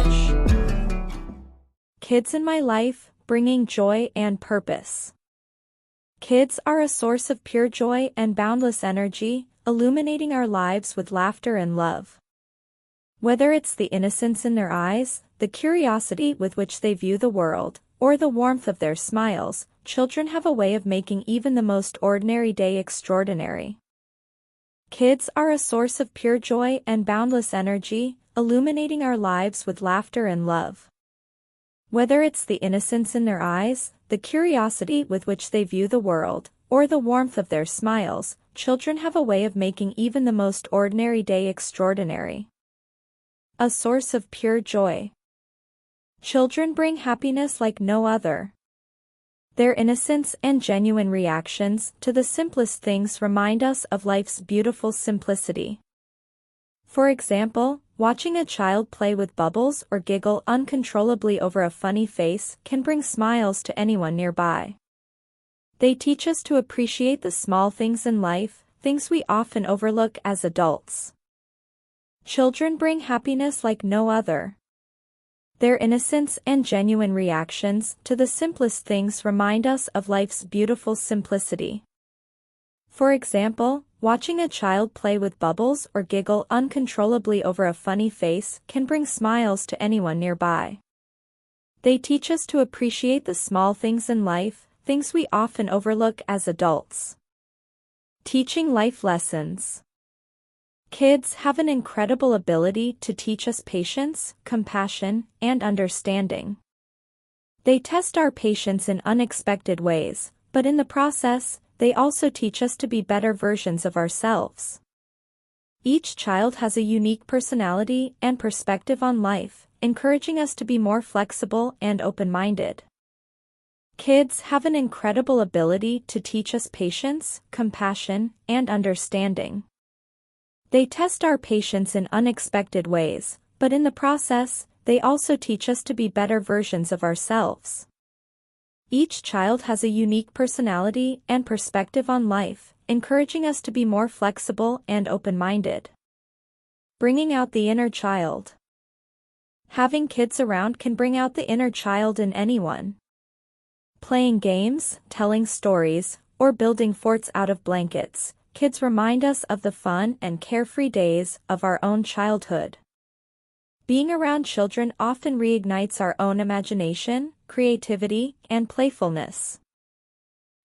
much. Kids in my life, bringing joy and purpose. Kids are a source of pure joy and boundless energy, illuminating our lives with laughter and love. Whether it's the innocence in their eyes, the curiosity with which they view the world, or the warmth of their smiles, children have a way of making even the most ordinary day extraordinary. Kids are a source of pure joy and boundless energy, illuminating our lives with laughter and love. Whether it's the innocence in their eyes, the curiosity with which they view the world, or the warmth of their smiles, children have a way of making even the most ordinary day extraordinary. A source of pure joy. Children bring happiness like no other. Their innocence and genuine reactions to the simplest things remind us of life's beautiful simplicity. For example, watching a child play with bubbles or giggle uncontrollably over a funny face can bring smiles to anyone nearby. They teach us to appreciate the small things in life, things we often overlook as adults. Children bring happiness like no other. Their innocence and genuine reactions to the simplest things remind us of life's beautiful simplicity. For example, watching a child play with bubbles or giggle uncontrollably over a funny face can bring smiles to anyone nearby. They teach us to appreciate the small things in life, things we often overlook as adults. Teaching life lessons. Kids have an incredible ability to teach us patience, compassion, and understanding. They test our patience in unexpected ways, but in the process, they also teach us to be better versions of ourselves. Each child has a unique personality and perspective on life, encouraging us to be more flexible and open-minded. Kids have an incredible ability to teach us patience, compassion, and understanding. They test our patience in unexpected ways, but in the process, they also teach us to be better versions of ourselves. Each child has a unique personality and perspective on life, encouraging us to be more flexible and open-minded. Bringing out the inner child. Having kids around can bring out the inner child in anyone. Playing games, telling stories, or building forts out of blankets, kids remind us of the fun and carefree days of our own childhood. Being around children often reignites our own imagination, creativity, and playfulness.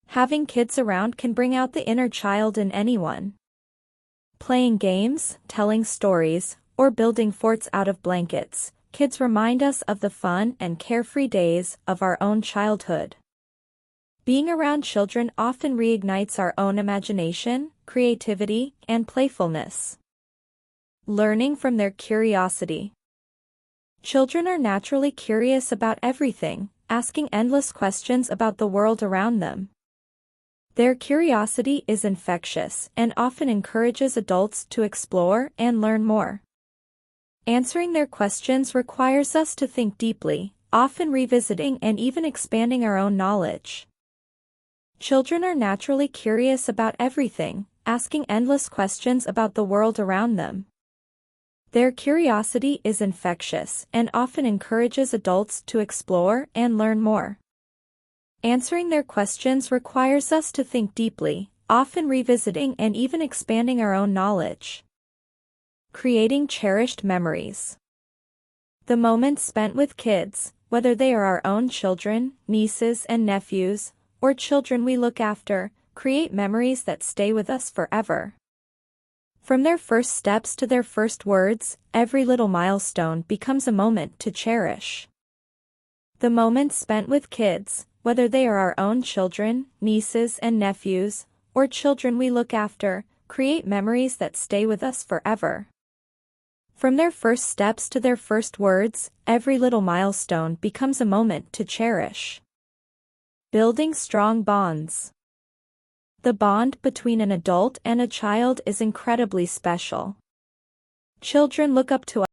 Having kids around can bring out the inner child in anyone. Playing games, telling stories, or building forts out of blankets, kids remind us of the fun and carefree days of our own childhood. Being around children often reignites our own imagination, creativity, and playfulness. Learning from their curiosity. Children are naturally curious about everything, asking endless questions about the world around them. Their curiosity is infectious and often encourages adults to explore and learn more. Answering their questions requires us to think deeply, often revisiting and even expanding our own knowledge. Children are naturally curious about everything, asking endless questions about the world around them. Their curiosity is infectious and often encourages adults to explore and learn more. Answering their questions requires us to think deeply, often revisiting and even expanding our own knowledge. Creating cherished memories. The moments spent with kids, whether they are our own children, nieces and nephews, or children we look after, create memories that stay with us forever. From their first steps to their first words, every little milestone becomes a moment to cherish. The moments spent with kids, whether they are our own children, nieces and nephews, or children we look after, create memories that stay with us forever. From their first steps to their first words, every little milestone becomes a moment to cherish. Building strong bonds. The bond between an adult and a child is incredibly special. Children look up to